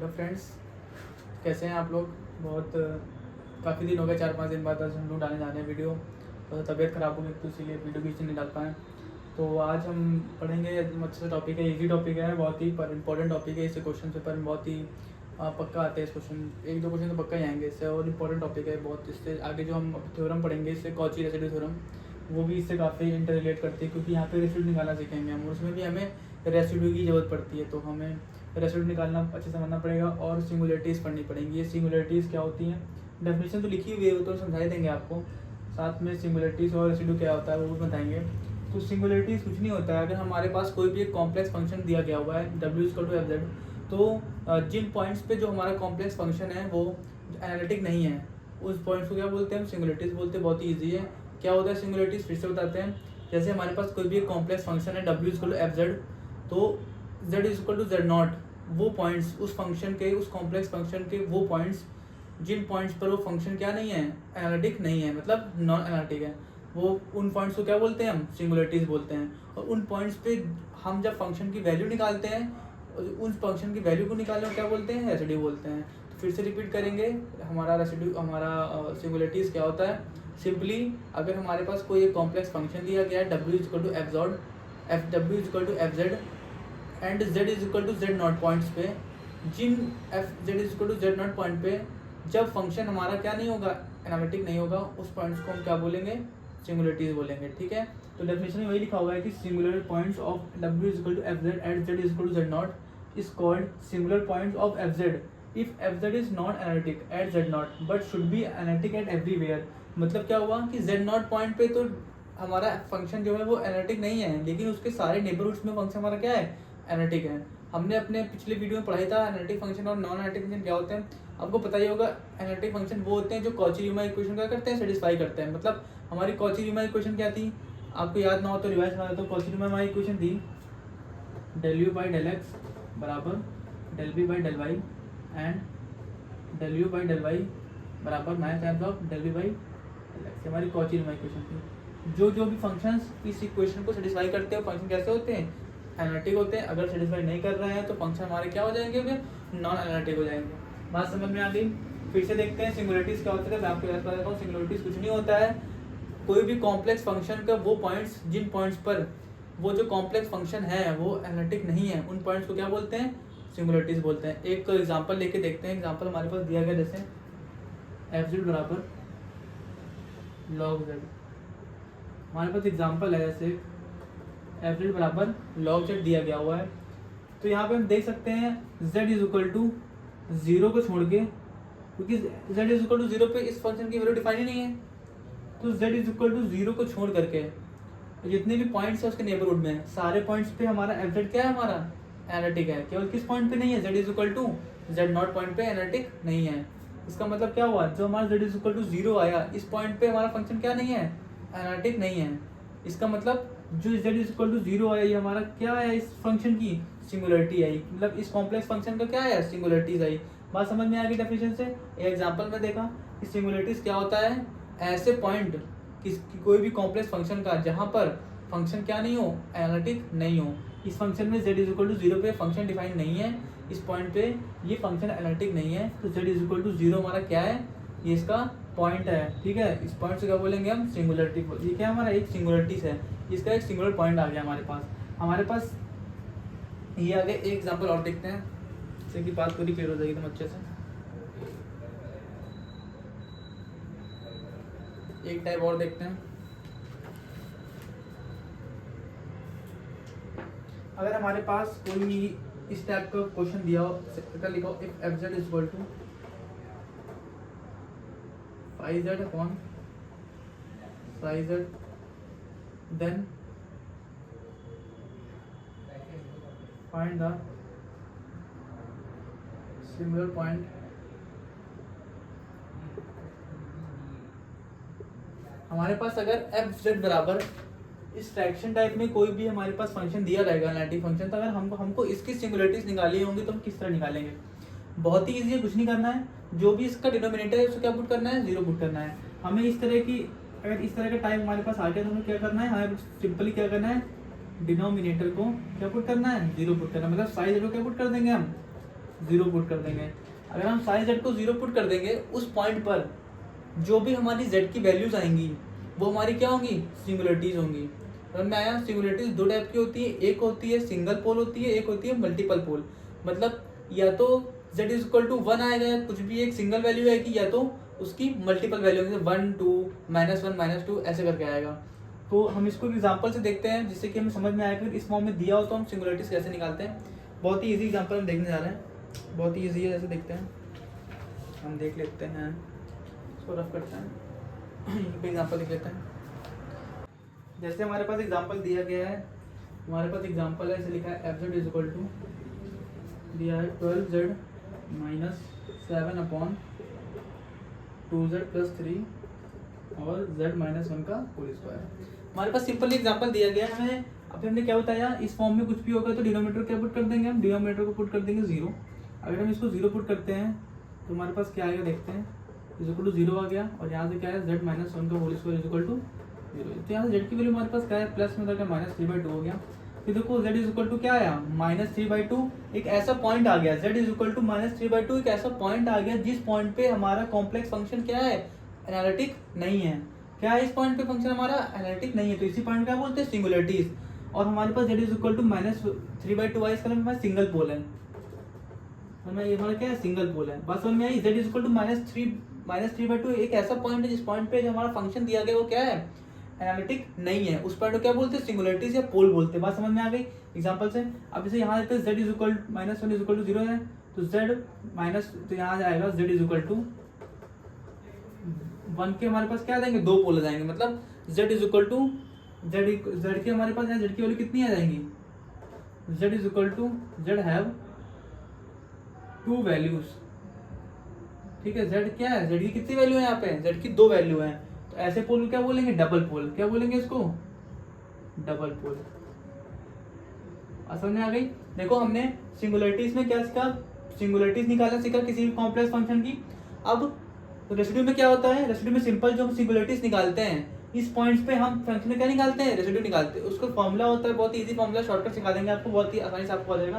Hello friends, कैसे हैं आप लोग। बहुत काफ़ी दिन हो गए, 4-5 दिन बाद आज हम लोग डालने जा रहे हैं वीडियो। तो तबीयत ख़राब हो गई तो इसीलिए वीडियो बीच में नहीं डाल पाए। तो आज हम पढ़ेंगे, अच्छा टॉपिक है, इजी टॉपिक है, बहुत ही इंपॉर्टेंट टॉपिक है। इससे क्वेश्चन पेपर में बहुत ही पक्का आते हैं। इस क्वेश्चन 1-2 क्वेश्चन तो पक्का ही आएंगे इससे, और इम्पोर्टेंट टॉपिक है बहुत। इससे आगे जो हम थ्योरम पढ़ेंगे, इससे कॉची रेसिड्यू थ्योरम, वो भी इससे काफ़ी इंटर रिलेट करती है, क्योंकि यहाँ पे रेसिड्यू निकालना सीखेंगे हम, उसमें भी हमें रेसिड्यू की ज़रूरत पड़ती है। तो हमें रेसिड्यू निकालना अच्छे से समझना पड़ेगा और सिंगुलरिटीज़ पढ़नी पड़ेंगी। ये सिंगुलरिटीज़ क्या होती हैं, डेफिनेशन तो लिखी हुई है, वो तो समझा ही देंगे आपको। साथ में सिंगुलरिटीज़ और रेसिड्यू क्या होता है वो भी बताएंगे। तो सिंगुलरिटीज़ कुछ नहीं होता है, अगर हमारे पास कोई भी एक कॉम्प्लेक्स फंक्शन दिया गया हुआ है W=FZ, तो जिन पॉइंट्स पे जो हमारा कॉम्प्लेक्स फंक्शन है वो एनालिटिक नहीं है, उस पॉइंट्स को क्या बोलते हैं, हम सिंगुलरिटीज़ बोलते हैं। बहुत ही ईजी है। क्या होता है सिंगुलरिटीज़, फिर से बताते हैं। जैसे हमारे पास कोई भी एक कॉम्प्लेक्स फंक्शन है W=FZ, तो Z=Z0, वो पॉइंट्स उस फंक्शन के, उस कॉम्प्लेक्स फंक्शन के वो पॉइंट्स जिन पॉइंट्स पर वो फंक्शन क्या नहीं है, एनालिटिक नहीं है, मतलब नॉन एनालिटिक है, वो उन पॉइंट्स को क्या बोलते हैं, हम सिंगुलरिटीज़ बोलते हैं। और उन पॉइंट्स पे हम जब फंक्शन की वैल्यू निकालते हैं, उन फंक्शन की वैल्यू को निकालने को क्या बोलते हैं, रेसिड्यू बोलते हैं। तो फिर से रिपीट करेंगे, हमारा रेसिड्यू, हमारा सिंगुलरिटीज़ क्या होता है। सिंपली अगर हमारे पास कोई एक कॉम्प्लेक्स फंक्शन दिया गया है W=FZ एंड Z=Z0 पॉइंट्स पे, जिन Z=Z0 पॉइंट पे जब फंक्शन हमारा क्या नहीं होगा, एनालिटिक नहीं होगा, उस पॉइंट्स को हम क्या बोलेंगे, सिंगुलरिटीज़ बोलेंगे। ठीक है, तो डेफिनेशन में वही लिखा हुआ है कि singular points of W=FZ and Z=Z0 is called singular points of FZ if FZ is not analytic at Z0 but should be analytic at everywhere. मतलब क्या हुआ कि Z0 पॉइंट पे तो हमारा फंक्शन जो है वो एनालिटिक नहीं है, लेकिन उसके सारे नेबरहुड्स में फंक्शन हमारा क्या है, एनालिटिक है। हमने अपने पिछले वीडियो में पढ़ाई था एनालिटिक फंक्शन और नॉन एनालिटिक फंक्शन क्या होते हैं। आपको पता ही होगा, एनालिटिक फंक्शन वो होते हैं जो कॉची-रीमान इक्वेशन क्या करते हैं, सेटिस्फाई करते हैं। मतलब हमारी कॉची-रीमान इक्वेशन क्या थी, आपको याद ना हो तो रिवाइज करा। तो कॉची-रीमान इक्वेशन थी ∂u/∂x बराबर ∂v/∂y एंड ∂u/∂y बराबर -∂v/∂x। हमारी कॉची-रीमान इक्वेशन थी। जो भी फंक्शंस इस इक्वेशन को सेटिस्फाई करते हैं, फंक्शन कैसे होते हैं, एनालिटिक होते हैं। अगर सेटिस्फाई नहीं कर रहे हैं तो फंक्शन हमारे क्या हो जाएंगे, फिर नॉन एनालिटिक हो जाएंगे। बात समझ में आ गई। फिर से देखते हैं सिंगुलरिटीज़ क्या होता है। मैं आपको याद करा देता हूँ, सिंगुलरिटीज़ कुछ नहीं होता है, कोई भी कॉम्प्लेक्स फंक्शन का वो पॉइंट्स, जिन पॉइंट्स पर वो जो कॉम्प्लेक्स फंक्शन है वो एनालिटिक नहीं है, उन पॉइंट्स को क्या बोलते हैं, सिंगुलरिटीज़ बोलते हैं। एक एग्जांपल लेके देखते हैं। एग्जांपल हमारे पास दिया गया, जैसे FZ बराबर log Z। हमारे पास एग्जांपल है, जैसे FZ बराबर log Z दिया गया हुआ है। तो यहाँ पे हम देख सकते हैं Z=0 को छोड़ के, क्योंकि Z=0 पे इस फंक्शन की वैल्यू डिफाइन ही नहीं है, तो Z=0 को छोड़ करके जितने भी पॉइंट्स है उसके नेबरहुड में, सारे पॉइंट्स पे हमारा FZ क्या है, हमारा एनालिटिक है। केवल किस पॉइंट पे नहीं है, Z=Z0 पॉइंट पे एनालिटिक नहीं है। इसका मतलब क्या हुआ, जो हमारा Z=0 आया, इस पॉइंट पे हमारा फंक्शन क्या नहीं है, एनालिटिक नहीं है। इसका मतलब जो Z=0 आया, ये हमारा क्या है, इस फंक्शन की सिंगुलरिटी आई, मतलब इस कॉम्प्लेक्स फंक्शन का क्या है, सिंगुलरिटीज आई। बात समझ में आ गई डेफिनेशन से। एक एग्जांपल में देखा कि सिंगुलरिटीज क्या होता है, ऐसे पॉइंट कोई भी कॉम्प्लेक्स फंक्शन का जहाँ पर फंक्शन क्या नहीं हो, एनालिटिक नहीं हो। इस फंक्शन में Z=0 पे फंक्शन डिफाइन नहीं है, इस पॉइंट पे ये फंक्शन एनालिटिक नहीं है, तो Z=0 हमारा क्या है, ये इसका पॉइंट है। ठीक है, इस पॉइंट से क्या बोलेंगे हम, सिंगुलरिटी। ये क्या हमारा एक सिंगुलरिटीज है, इसका एक सिंगुलर पॉइंट आ गया हमारे पास ये आगे एक एग्जांपल और देखते हैं, जिससे कि बात पूरी क्लियर हो जाएगी एकदम अच्छे से। एक टाइप और देखते हैं। अगर हमारे पास कोई इस टाइप का क्वेश्चन दिया हो, लिखा हो if FZ = 5z/ψz then find the singular point हमारे पास अगर FZ बराबर इस फ्रैक्शन टाइप में कोई भी हमारे पास फंक्शन दिया रहेगा, एनालिटिक फंक्शन, तो अगर हमको इसकी सिंगुलरिटीज निकाली होंगी तो हम किस तरह निकालेंगे। बहुत ही ईजी है, कुछ नहीं करना है। जो भी इसका डिनोमिनेटर है उसको क्या पुट करना है, 0 पुट करना है। हमें इस तरह की, अगर इस तरह का टाइप हमारे पास आ गया तो हमें क्या करना है, हमें सिंपली क्या करना है, डिनोमिनेटर को क्या पुट करना है, 0 पुट करना है। मतलब साइज 0 क्या पुट कर देंगे हम, 0 पुट कर देंगे। अगर हम सारे z को 0 पुट कर देंगे, उस पॉइंट पर जो भी हमारी z की वैल्यूज आएंगी वो हमारी क्या होंगी, सिंगुलरिटीज होंगी। समझ में आया? सिंगुलरिटीज दो टाइप की होती है, एक होती है सिंगल पोल होती है, एक होती है मल्टीपल पोल। मतलब या तो z इज इक्वल टू 1 आएगा, कुछ भी एक सिंगल वैल्यू आएगी, या तो उसकी मल्टीपल वैल्यू जैसे 1 2 -1 -2 ऐसे करके आएगा। तो हम इसको एग्जांपल से देखते हैं जिससे कि हमें समझ में आएगा कि इस फॉर्म में दिया हो तो हम सिंगुलरिटीज कैसे निकालते हैं। बहुत ही ईजी एग्जांपल हम देखने जा रहे हैं, बहुत ही ईजी है। जैसे देखते हैं, हम देख लेते हैं, इसको रफ करते हैं, यहीं पे एग्जांपल लिख लेते हैं। जैसे हमारे पास एग्जांपल दिया गया है, हमारे पास एग्जांपल है, ऐसे लिखा है fz इज इक्वल टू दिया है 12z - 7 2z + 3 और z - 1 का होल स्क्वायर। हमारे पास सिंपल एग्जांपल दिया गया है हमें। अभी हमने क्या बताया, इस फॉर्म में कुछ भी होगा तो डिनोमिनेटर क्या पुट कर देंगे, हम डिनोमिनेटर को पुट कर देंगे 0। अगर हम इसको 0 पुट करते हैं तो हमारे पास क्या आएगा, देखते हैं। इज इक्वल टू 0 आ गया, और यहाँ से क्या है z - 1 का whole square is equal to 0। तो यहाँ से z की वैल्यू हमारे पास क्या है, प्लस में करके -3/2 हो गया। फिर देखो z इज इक्वल टू क्या आया, -3/2। एक ऐसा पॉइंट आ गया, z इज इक्वल टू -3/2, एक ऐसा पॉइंट आ गया जिस पॉइंट पे हमारा कॉम्प्लेक्स फंक्शन क्या है, एनालिटिक नहीं है। क्या है, इस पॉइंट पे फंक्शन हमारा एनालिटिक नहीं है, तो इसी पॉइंट क्या बोलते हैं, सिंगुलरिटीज। और हमारे पास z इज इक्वल टू -3/2 इसका मतलब हमारा सिंगल पोल है, ये हमारा क्या है, सिंगल पोल है। बस समझ में आई। z इज इक्वल टू -3/2 एक ऐसा पॉइंट है जिस पॉइंट पे जो हमारा फंक्शन दिया गया वो क्या है, एनालिटिक नहीं है। उस पॉइंट को क्या बोलते हैं, सिंगुलरिटीज या पोल बोलते हैं। बात समझ में आ गई एग्जांपल से। अब जैसे यहाँ पे z is equal -1 is equal to 0 है, तो z माइनस, तो यहाँ आएगा z इज इक्वल टू 1 के हमारे पास क्या आ जाएंगे, दो पोल आ जाएंगे। मतलब z is equal to z के हमारे पास यहाँ z की वैल्यू कितनी आ जाएंगी, z is equal to z have 2 values. ठीक है, z क्या है, z की कितनी वैल्यू है, यहाँ पे z की 2 वैल्यू है। तो ऐसे पोल को क्या बोलेंगे, डबल पोल। क्या बोलेंगे इसको, डबल पोल। समझ में आ गई। देखो हमने सिंगुलरिटीज में क्या सीखा, सिंगुलरिटीज निकालना सीखा किसी भी कॉम्प्लेक्स फंक्शन की। अब तो रेसिड्यू में क्या होता है, रेसिड्यू में सिंपल जो हम सिंगुलरिटीज निकालते हैं, इस पॉइंट्स पे हम फंक्शन में क्या निकालते हैं, रेसिड्यू निकालते हैं। उसका फॉर्मूला होता है, बहुत ही इजी फॉर्मूला, शॉर्टकट सिखा देंगे आपको, बहुत ही आसानी से आपको आ जाएगा,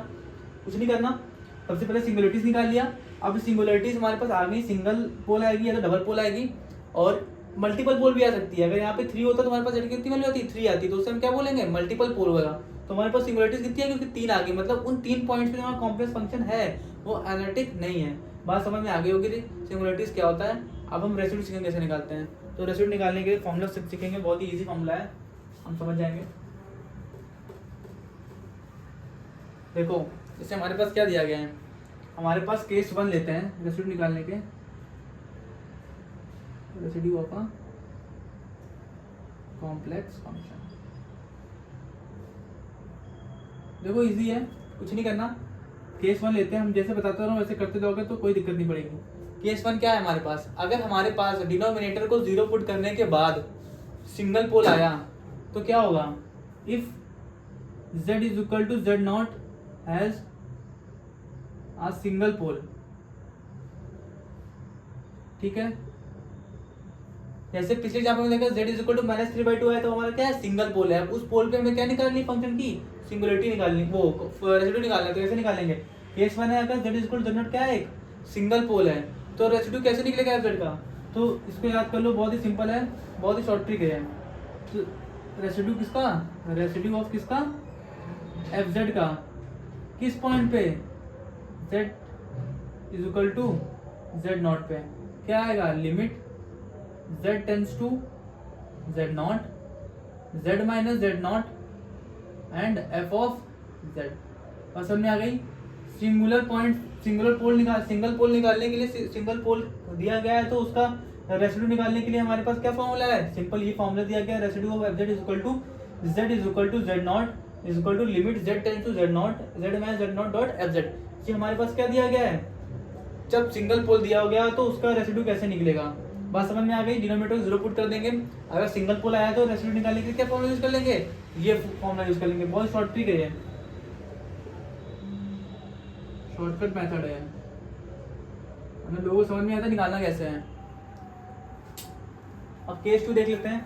कुछ नहीं करना। सबसे पहले सिंगुलरिटीज निकाल लिया। अब सिंगुलरिटीज हमारे पास आ गई, सिंगल पोल आएगी या तो डबल पोल आएगी, और मल्टीपल पोल भी आ सकती है। अगर यहाँ पे 3 होता तो हमारे पास z कितनी वैल्यू आती है, 3 आती है, तो उससे हम क्या बोलेंगे, मल्टीपल पोल होगा। तो हमारे पास सिंगुलरिटीज कितनी है, क्योंकि 3 आ गई, मतलब उन 3 पॉइंट्स पे जो हमारा कॉम्प्लेक्स फंक्शन है वो एनालिटिक नहीं है। बात समझ में आ गई होगी सिंगुलरिटीज क्या होता है। अब हम रेसिड्यू सीखेंगे कैसे निकालते हैं। तो रेसिड्यू निकालने के लिए फॉर्मूला सीखेंगे, बहुत ही ईजी फॉर्मूला है, हम समझ जाएंगे। देखो इससे हमारे पास क्या दिया गया है, हमारे पास केस 1 लेते हैं रेसिड्यू निकालने के, residue of a complex function. देखो इजी है, कुछ नहीं करना। केस 1 लेते हैं, हम जैसे बताता रहा वैसे करते जाओगे तो कोई दिक्कत नहीं पड़ेगी। केस 1 क्या है हमारे पास, अगर हमारे पास डिनोमिनेटर को 0 पुट करने के बाद सिंगल पोल आया तो क्या होगा, if z is equal to z0 has a single pole. ठीक है, जैसे पिछले एग्जांपल में देखा z इज इक्वल टू -3/2 है, तो हमारा क्या है, सिंगल पोल है। उस पोल पे हमें क्या निकालनी, फंक्शन की सिंगुलरिटी निकालनी, वो रेसिड्यू निकालना है। तो कैसे निकालेंगे, केस 1 है, अगर z is equal to z0 क्या है, एक सिंगल पोल है, तो रेसिड्यू कैसे निकलेगा z का। तो इसको याद कर लो, बहुत ही सिंपल है, बहुत ही शॉर्ट ट्रिक है। तो रेसिड्यू किसका, रेसिड्यू ऑफ किसका, fz का, किस पॉइंट पे, z is equal to z0 पे क्या आएगा, limit z tends to z0, z minus z0 and f of z। बस समझ में आ गई। Singular point, singular pole single pole निकालने के लिए, सिंगल पोल दिया गया है तो उसका रेसिड्यू निकालने के लिए हमारे पास क्या फॉर्मूला है, सिंपल ये फॉर्मूला दिया गया है, residue of fz is equal to z is equal to z0 is equal to limit z tends to z0, z minus z0 dot fz। ये हमारे पास क्या दिया गया है, जब सिंगल पोल दिया हो गया तो उसका रेसिड्यू कैसे निकलेगा। बात समझ में आ गई। डिनोमिनेटर को 0 पुट कर देंगे, अगर सिंगल पोल आया तो रेसिड्यू निकालने के लिए क्या फॉर्मूला यूज कर लेंगे, ये फॉर्मूला यूज कर लेंगे। बहुत शॉर्ट ट्रिक है ये, शॉर्टकट मेथड है, हमें लोगों को समझ में आता निकालना कैसे है। अब केस 2 देख लेते हैं।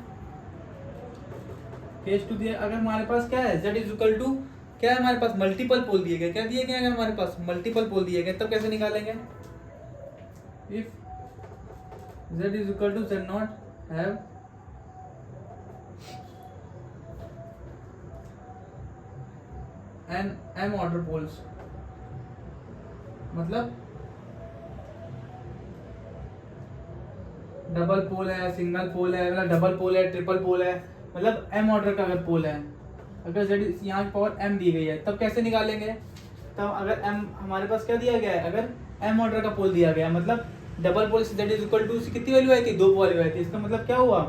केस 2 दिया, अगर हमारे पास क्या है, z इज इक्वल टू क्या है हमारे पास मल्टीपल पोल दिए गए, क्या दिए गए अगर हमारे पास मल्टीपल पोल दिए गए तब कैसे निकालेंगे, if z is equal to z nought have an m order poles, मतलब डबल पोल है, सिंगल पोल है, मतलब डबल पोल है, ट्रिपल पोल है, मतलब m ऑर्डर का अगर पोल है, अगर z यहाँ की पावर m दी गई है तब कैसे निकालेंगे, तब अगर m हमारे पास क्या दिया गया है, अगर m ऑर्डर का पोल दिया गया है मतलब डबल पोल से z इज इक्वल टू कितनी वैल्यू आई थी, 2 वैल्यू आई थी, इसका मतलब क्या हुआ,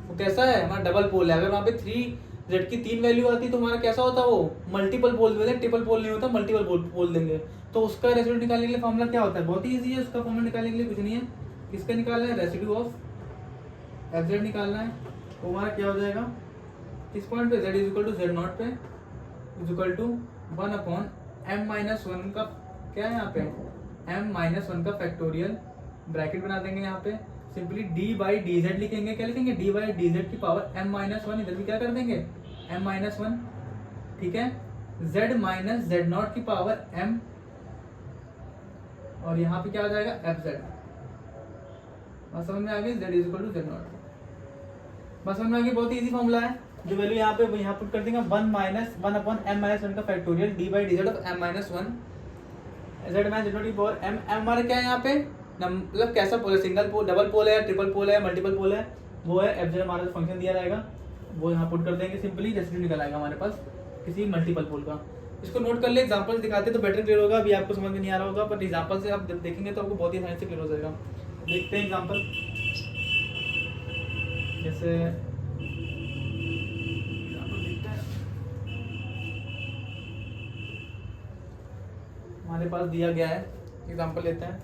वो कैसा है हमारा डबल पोल है, अगर वहाँ पे 3z की 3 वैल्यू आती तो हमारा कैसा होता, वो मल्टीपल पोल देते, ट्रिपल पोल नहीं होता, मल्टीपल पोल देंगे, तो उसका रेसिड्यू निकालने के लिए फॉर्मूला क्या होता है, बहुत ही ईजी है, उसका फॉर्मूला निकालने के लिए कुछ नहीं है, किसका निकालना है, रेसिड्यू ऑफ fz निकालना है, तो हमारा क्या हो जाएगा, किस पॉइंट पे z is equal to z not पे is equal to 1 upon m minus 1 का क्या है यहाँ पे m माइनस 1 का फैक्टोरियल, ब्रैकेट बना देंगे यहाँ पे, simply d by D Z लिखेंगे, क्या लिखेंगे d बाई डी जेड की पावर m माइनस 1, इधर भी क्या कर देंगे m माइनस 1, ठीक है, z माइनस z नॉट की पावर m, और यहाँ पे क्या हो जाएगा fz, बस समझ में आ गई, z is equal to z nought, बस समझ में आ गई, बहुत इजी फॉर्मूला है, जो वैल्यू यहाँ पे यहाँ पुट कर देंगे 1 अपॉन m माइनस 1 का factorial d by D Z of m minus 1, z minus z not की पावर m, m हमारा क्या है यहाँ पे, मतलब कैसा पोल है, सिंगल पोल, डबल पोल है, ट्रिपल पोल है, मल्टीपल पोल है, वो है fz हमारा जो फंक्शन दिया रहेगा वो यहाँ पुट कर देंगे, सिंपली रेसिड्यू निकल आएगा हमारे पास किसी मल्टीपल पोल का, इसको नोट कर ले, एग्जांपल दिखाते तो बेटर क्लियर होगा, अभी आपको समझ में नहीं आ रहा होगा, पर एग्जांपल से आप जब देखेंगे तो आपको बहुत ही आसानी से क्लियर हो जाएगा, देखते हैं एग्जांपल, जैसे हमारे पास दिया गया है, एग्जांपल लेते हैं,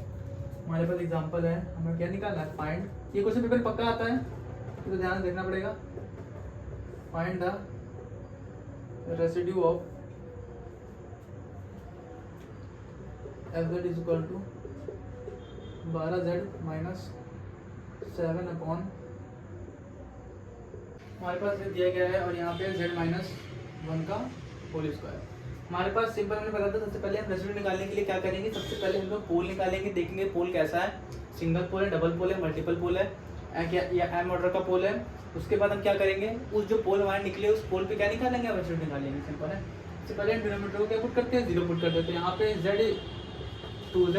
हमारे पास एग्जांपल है, हमें क्या निकालना है, फाइंड, ये क्वेश्चन पेपर पक्का आता है तो ध्यान देखना पड़ेगा, find the residue of fz is equal to 12z minus 7 upon, हमारे पास ये दिया गया है और यहाँ पे z माइनस 1 का होल स्क्वायर, हमारे पास सिंपल हमने बताया था, सबसे पहले हम रेसिड्यू निकालने के लिए क्या करेंगे, सबसे पहले हम लोग पोल निकालेंगे, देखेंगे पोल कैसा है, सिंगल पोल है, डबल पोल है, मल्टीपल पोल है, या m ऑर्डर का पोल है, उसके बाद हम क्या करेंगे, उस जो पोल हमारे निकले उस पोल पे क्या निकालेंगे, रेसिड्यू निकालेंगे, सिंपल है, सबसे पहले हम डिनोमिनेटर को क्या पुट करते हैं, 0 पुट कर देते हैं, यहाँ पे z 2z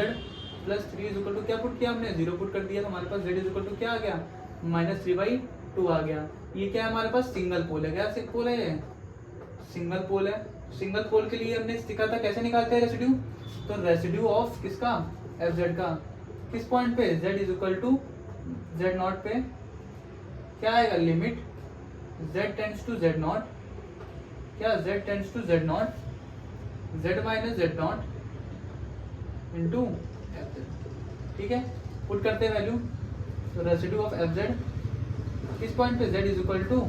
plus 3 is equal to क्या पुट किया हमने, 0 पुट कर दिया, तो हमारे पास z इज इक्वल टू क्या आ गया, -3/2 आ गया, ये क्या है हमारे पास सिंगल पोल है, क्या पोल है, ये सिंगल पोल है, सिंगल पोल के लिए हमने सीखा था कैसे निकालते हैं रेसिड्यू, तो रेसिड्यू ऑफ किसका, fz का, किस पॉइंट पे, z is equal to z not पे क्या आएगा, limit z tends to z nought, क्या z tends to z nought, z minus z nought into fz, ठीक है, पुट करते हैं वैल्यू, तो रेसिड्यू ऑफ fz किस पॉइंट पे, z इज इक्वल टू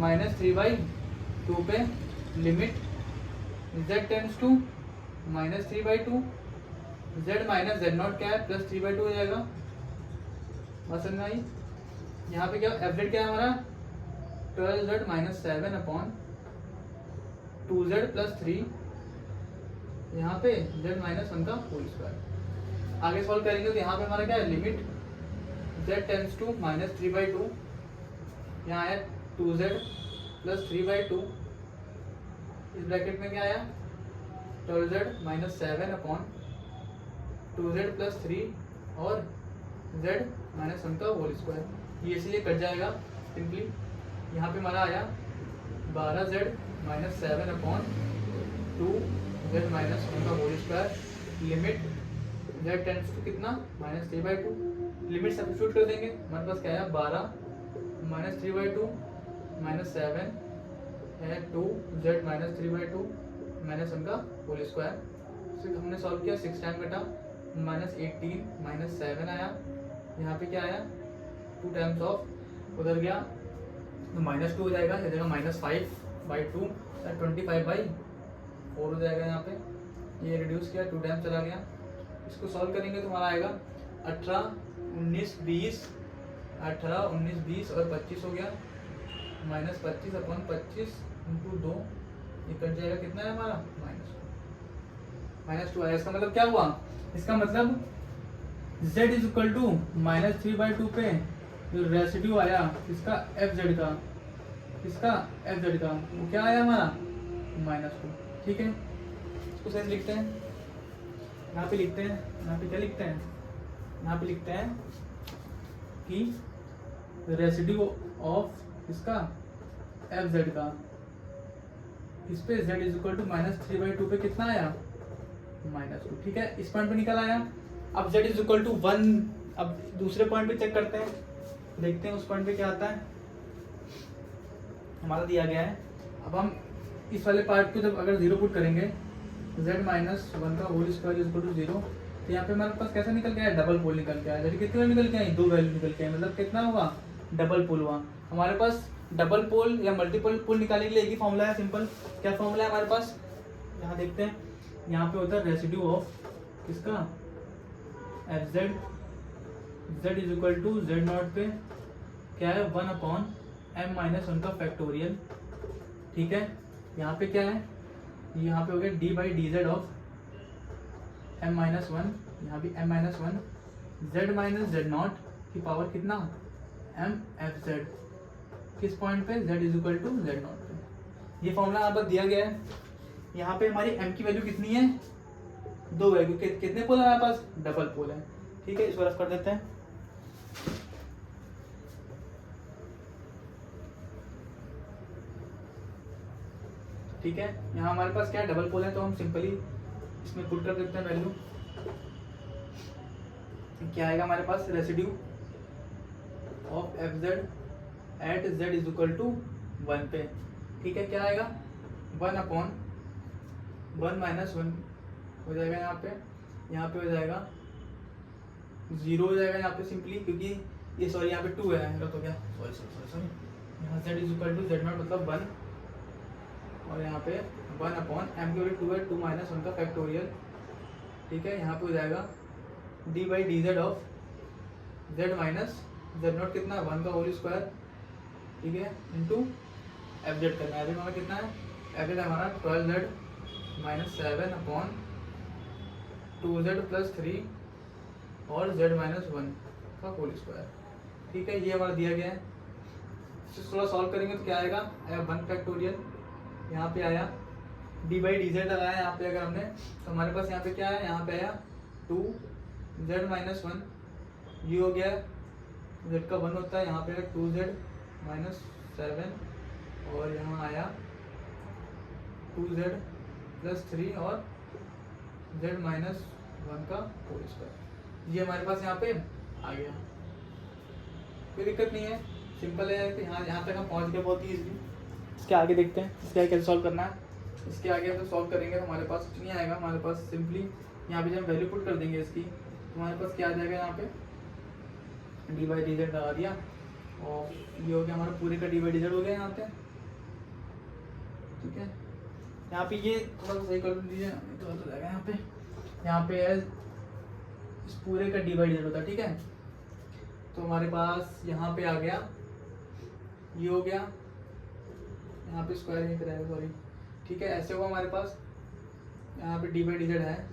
-3/2 पे limit z tends to -3/2, z minus z nought क्या है, +3/2 हो जाएगा, बात समझ में आई, यहाँ पे क्या fz क्या है हमारा 12z minus 7 upon 2z plus 3, यहाँ पे z माइनस 1 का होल स्क्वायर, आगे सॉल्व करेंगे तो यहाँ पे हमारा क्या है, लिमिट z टेंड्स टू -3/2, यहाँ है 2z प्लस 3/2, इस ब्रैकेट में क्या आया 12z minus 7 upon 2z plus 3 और z माइनस 1 का होल स्क्वायर, ये इसलिए कट जाएगा सिंपली, यहाँ पे हमारा आया 12z minus 7 upon 2z minus 1 का whole square, limit z tends to कितना -3/2, लिमिट सब्स्टिट्यूट कर देंगे, हमारे पास क्या आया 12 माइनस 3/2 माइनस 7 है 2z माइनस 3/2 माइनस 1 का होल स्क्वायर, फिर हमने सॉल्व किया, 6 टाइम कटा, -18 माइनस 7 आया, यहाँ पे क्या आया 2 टाइम्स ऑफ उधर गया तो -2 हो जाएगा, इधर -5/2 25/4 हो जाएगा, यहाँ पे ये रिड्यूस किया 2 टाइम्स चला गया, इसको सॉल्व करेंगे तो हमारा आएगा 18 19 20 18 19 20 और 25 हो गया, -25 अपॉन 25 इंटू 2 ये कट जाएगा, कितना है हमारा -2 आया। इसका मतलब क्या हुआ, इसका मतलब z इज इक्वल टू -3/2 पे जो रेसिड्यू आया इसका fz का, इसका fz का वो क्या आया हमारा -2। ठीक है, इसको सही लिखते हैं, यहाँ पे लिखते हैं, यहाँ पे क्या लिखते हैं, यहाँ पे लिखते हैं कि रेसिड्यू ऑफ इसका fz का इस पे z इज इक्वल टू -3/2 पे कितना आया -2। ठीक है, इस पॉइंट पे निकल आया। अब z इज इक्वल टू 1, अब दूसरे पॉइंट पे चेक करते हैं, देखते हैं उस पॉइंट पे क्या आता है। हमारा दिया गया है, अब हम इस वाले पार्ट को जब अगर 0 पुट करेंगे z -1 का whole square is equal to 0, तो यहाँ पे हमारे पास कैसा निकल के आया, डबल पोल निकल के आया। जैसे कितने निकल के आई, 2 वैल्यू निकल के आई, मतलब कितना हुआ, डबल पोल हुआ। हमारे पास डबल पोल या मल्टीपल पोल निकालने के लिए एक ही फॉर्मूला है, सिंपल। क्या फॉर्मूला है हमारे पास, यहाँ देखते हैं, यहाँ पे होता है रेसिड्यू ऑफ किसका fz, z is equal to z0 पे क्या है 1/m-1 का फैक्टोरियल। ठीक है, यहाँ पे क्या है, यहाँ पे हो गया d/dz ऑफ m-1, यहाँ भी m-1, z z0 की पावर कितना mfz, किस पॉइंट पे, z is equal to z0 पे। ये फॉर्मूला यहाँ पर दिया गया है। यहाँ पे हमारी m की वैल्यू कितनी है, 2 वैल्यू, कितने पोल है हमारे पास, डबल पोल है। ठीक है, इसको रफ कर देते हैं। ठीक है, यहाँ हमारे पास क्या है, डबल पोल है, तो हम सिंपली इसमें पुट कर देते हैं वैल्यू। क्या आएगा हमारे पास, residue of fz at z is equal to 1 पे। ठीक है, क्या आएगा 1/1 -1 हो जाएगा, यहाँ पे हो जाएगा 0 हो जाएगा यहाँ पे सिंपली, क्योंकि ये सॉरी यहाँ पे 2 है, तो क्या सॉरी यहाँ z is equal to z0 मतलब 1, और यहाँ पे 1/m की वैल्यू 2 है, 2 - 1 का फैक्टोरियल। ठीक है, यहाँ पे हो जाएगा d/dz ऑफ z z0 कितना, 1 का होल स्क्वायर। ठीक है, इंटू fz करना है, fz हमारा कितना है, fz हमारा 12z - 7/2z + 3 और z - 1 का होल स्क्वायर। ठीक है, ये हमारा दिया गया है। इसको थोड़ा सॉल्व करेंगे तो क्या आएगा, 1 फैक्टोरियल, यहाँ पे आया d/dz लगाया यहाँ पे, अगर हमने तो हमारे पास यहाँ पे क्या है, यहाँ पे आया 2z - 1, ये हो गया, z का 1 होता है, यहाँ पे 2z - 7 और यहाँ आया 2z + 3 और z - 1 का होल स्क्वायर। ये हमारे पास यहाँ पे आ गया, कोई दिक्कत नहीं है, सिंपल है कि यहाँ तक हम पहुँच गए बहुत ही ईजिली। इसके आगे देखते हैं, इसके आगे कैसे सॉल्व करना है। इसके आगे तो सॉल्व करेंगे तो हमारे पास कुछ नहीं आएगा, हमारे पास सिंपली यहाँ पे जब वैल्यू पुट कर देंगे इसकी, तो हमारे पास क्या आ जाएगा, यहाँ पे d/dz लगा दिया, और ये हो गया हमारा पूरे का d/dz हो गया यहाँ पे। ठीक है, यहाँ पे ये थोड़ा सा सही कर दीजिए, तो हो जाएगा यहाँ पे है इस पूरे का d/dz होता है। ठीक है, तो हमारे पास यहाँ पे आ गया, ये हो गया, यहाँ पे स्क्वायर नहीं कराएगा, सॉरी। ठीक है, ऐसे हुआ हमारे पास, यहाँ पे d/dz है,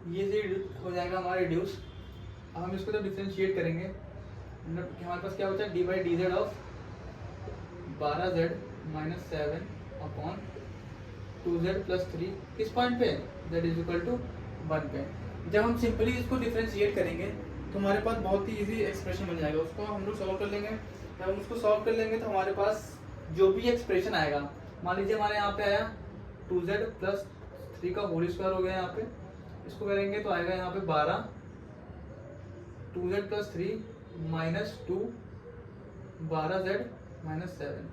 ये से हो जाएगा हमारा रिड्यूस। अब हम इसको जब डिफरेंशिएट करेंगे, हमारे पास क्या होता है, d/dz ऑफ 12z - 7/2z + 3, किस पॉइंट पे, z इज इक्वल टू 1 पे। जब हम सिंपली इसको डिफरेंशिएट करेंगे तो हमारे पास बहुत ही इजी एक्सप्रेशन बन जाएगा, उसको हम लोग सॉल्व कर लेंगे। जब हम उसको सॉल्व कर लेंगे तो हमारे पास जो भी एक्सप्रेशन आएगा, मान लीजिए हमारे यहाँ पे आया 2z + 3 का होल स्क्वायर हो गया, यहाँ पे इसको करेंगे तो आएगा यहाँ पे 12 2z + 3 - 2 12z - 7,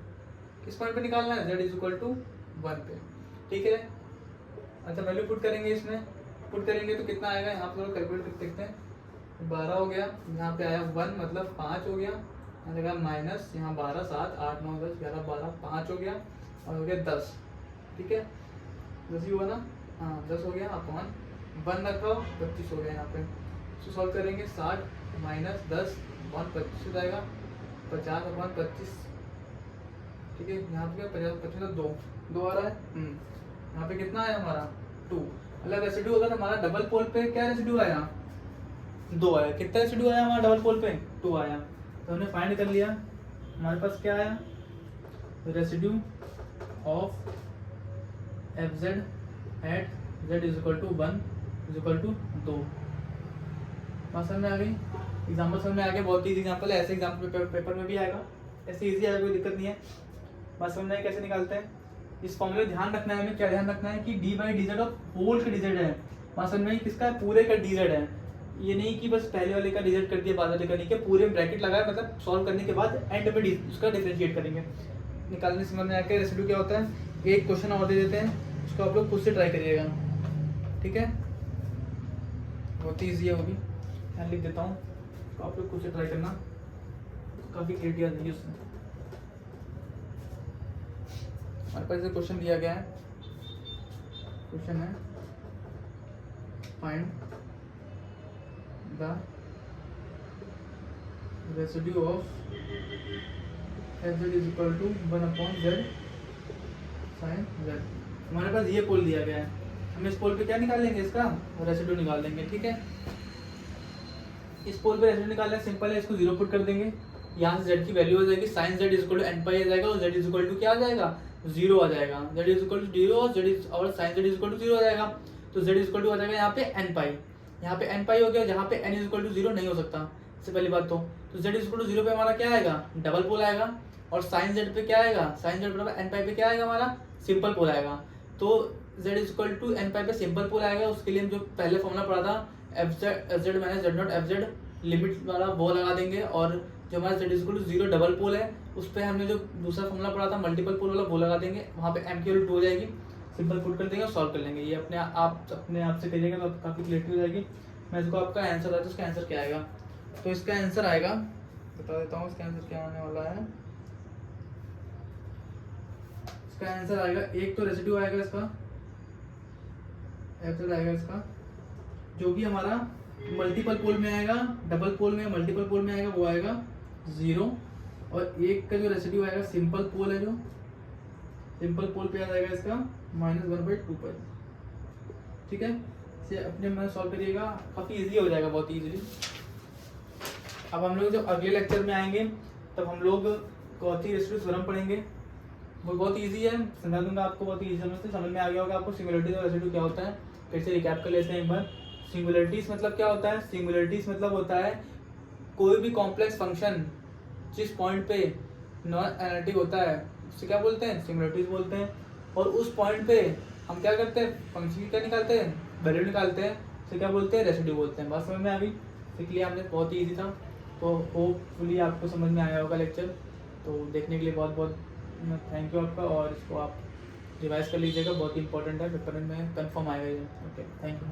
किस पॉइंट पे निकालना है, z इज इक्वल टू 1 पे। ठीक है, अच्छा वैल्यू पुट करेंगे, इसमें पुट करेंगे तो कितना आएगा, यहाँ पे थोड़ा कैलकुलेट करके देखते हैं। 12 हो गया, यहाँ पे आया 1 मतलब 5 हो गया, यहाँ लगा माइनस, यहाँ 12 7 8 9 10 11 12 5 हो गया, और हो गया 10। ठीक है, 10 ही हुआ ना, हाँ 10 हो गया, अपॉन 1 रखो 25 हो गया यहाँ पे। इसको सॉल्व करेंगे 60 - 10 अपॉन 25 हो जाएगा, 50/25। ठीक है। यहाँ पे क्या 50 25 2 आ रहा है। यहाँ पे कितना आया हमारा 2। मतलब रेसिड्यू अगर हमारा डबल पोल पे क्या रेसिड्यू आया 2 आया। कितना रेसिड्यू आया हमारा डबल पोल पे 2 आया। तो हमने फाइंड कर लिया हमारे पास क्या आया residue of F Z at Z is equal to 1 is equal to 2। बात समझ में आ गई। एग्जाम्पल समझ में आ गया। बहुत ईजी एग्जाम्पल है। ऐसे एग्जाम्पल पेपर में भी आएगा। ऐसे ईजी आएगा, कोई दिक्कत नहीं है। बात समझ में कैसे निकालते हैं इस फॉर्मूले। ध्यान रखना है हमें, क्या ध्यान रखना है कि D by D Z of whole का डी जेड है। बात समझ में किसका है पूरे का डी जेड है। ये नहीं कि बस पहले वाले का डी जेड कर दिया बाद वाले का नहीं, कि पूरे ब्रैकेट लगाया मतलब सॉल्व करने के बाद एंड में उसका डिफरेंशिएट करेंगे। निकालने समझ में आके रेसिड्यू क्या होता है। एक क्वेश्चन और दे देते हैं, उसको आप लोग खुद से ट्राई करिएगा, ठीक है। बहुत ही ईजी है वो भी, मैं लिख देता हूँ, तो आप लोग खुद से ट्राई करना, काफ़ी क्लियरिटी आ जाएगी उसमें। हमारे पास क्वेश्चन दिया गया है। क्वेश्चन है find the residue of F Z is equal to 1/z sin z। हमारे पास ये पोल दिया गया है, हम इस पोल पे क्या निकाल लेंगे, इसका रेसिड्यू निकाल लेंगे, ठीक है। इस पोल पे रेसिड्यू निकालना सिंपल है, इसको 0 पुट कर देंगे। यहाँ से z की वैल्यू हो जाएगी sin z is equal to n pi आ जाएगा, और z इज इक्वल टू क्या आ जाएगा 0 आ जाएगा। z इज इक्वल टू 0 और sin z is equal to 0 आ जाएगा। तो z इज इक्वल टू आ जाएगा यहाँ पे n पाई। यहाँ पे n पाई हो गया, जहाँ पे n इज इक्वल टू 0 नहीं हो सकता, इससे पहली बात। तो z इज इक्वल टू 0 पे हमारा क्या आएगा डबल पोल आएगा, और sin z पे क्या आएगा sin z बराबर n पाई पे क्या आएगा हमारा सिंपल पोल आएगा। तो z is equal to n pi पे सिंपल पोल आएगा। उसके लिए हम जो पहले फॉर्मूला पढ़ा था F Z minus Z nought F Z limit वाला वो लगा देंगे, और जो हमारा z is equal to 0 double pole है उस पर हमने जो दूसरा फॉर्मूला पढ़ा था मल्टीपल पोल वाला वो लगा देंगे। वहाँ पे m की वैल्यू 2 हो जाएगी, सिंपल पुट कर देंगे और सॉल्व कर लेंगे। ये अपने आप से करिएगा तो काफ़ी क्लियरिटी हो जाएगी। मैं इसको आपका आंसर है तो इसका आंसर क्या आएगा, तो इसका आंसर आएगा, बता देता हूँ इसका आंसर क्या आने वाला है। इसका आंसर आएगा, एक तो रेसिड्यू आएगा इसका एफ जेड आएगा इसका, जो भी हमारा मल्टीपल पोल में आएगा, डबल पोल में मल्टीपल पोल में आएगा वो आएगा 0, और एक का जो रेसिड्यू आएगा सिंपल पोल है, जो सिंपल पोल पे आ जाएगा इसका -1/2 ठीक है। इसे अपने मन सॉल्व करिएगा, काफ़ी इजी हो जाएगा, बहुत इजीली। अब हम लोग जब अगले लेक्चर में आएंगे तब हम लोग कॉची रेसिड्यू थ्योरम पढ़ेंगे। वो बहुत इजी है, समझा दूंगा आपको, बहुत इजी समझ में आ गया होगा आपको। सिंगुलरिटीज और रेसिड्यू क्या होता है फिर से रिकैप कर लेते हैं एक बार। सिंगुलरिटीज मतलब क्या होता है, सिंगुलरिटीज मतलब होता है कोई भी कॉम्प्लेक्स फंक्शन जिस पॉइंट पे नॉन एनालिटिक होता है उससे क्या बोलते हैं सिंगुलरिटीज बोलते हैं। और उस पॉइंट पे हम क्या करते हैं फंक्शन की क्या निकालते हैं वैल्यू निकालते हैं, उसे क्या बोलते हैं रेसिड्यू बोलते हैं। बात समझ में आ गई, सीख लिया हमने, बहुत ही ईजी था। तो होपफुली आपको समझ में आया होगा लेक्चर। तो देखने के लिए बहुत बहुत थैंक यू आपका, और इसको आप रिवाइज कर लीजिएगा, बहुत ही इंपॉर्टेंट है, पेपर में कंफर्म आएगा ये। Okay, thank you.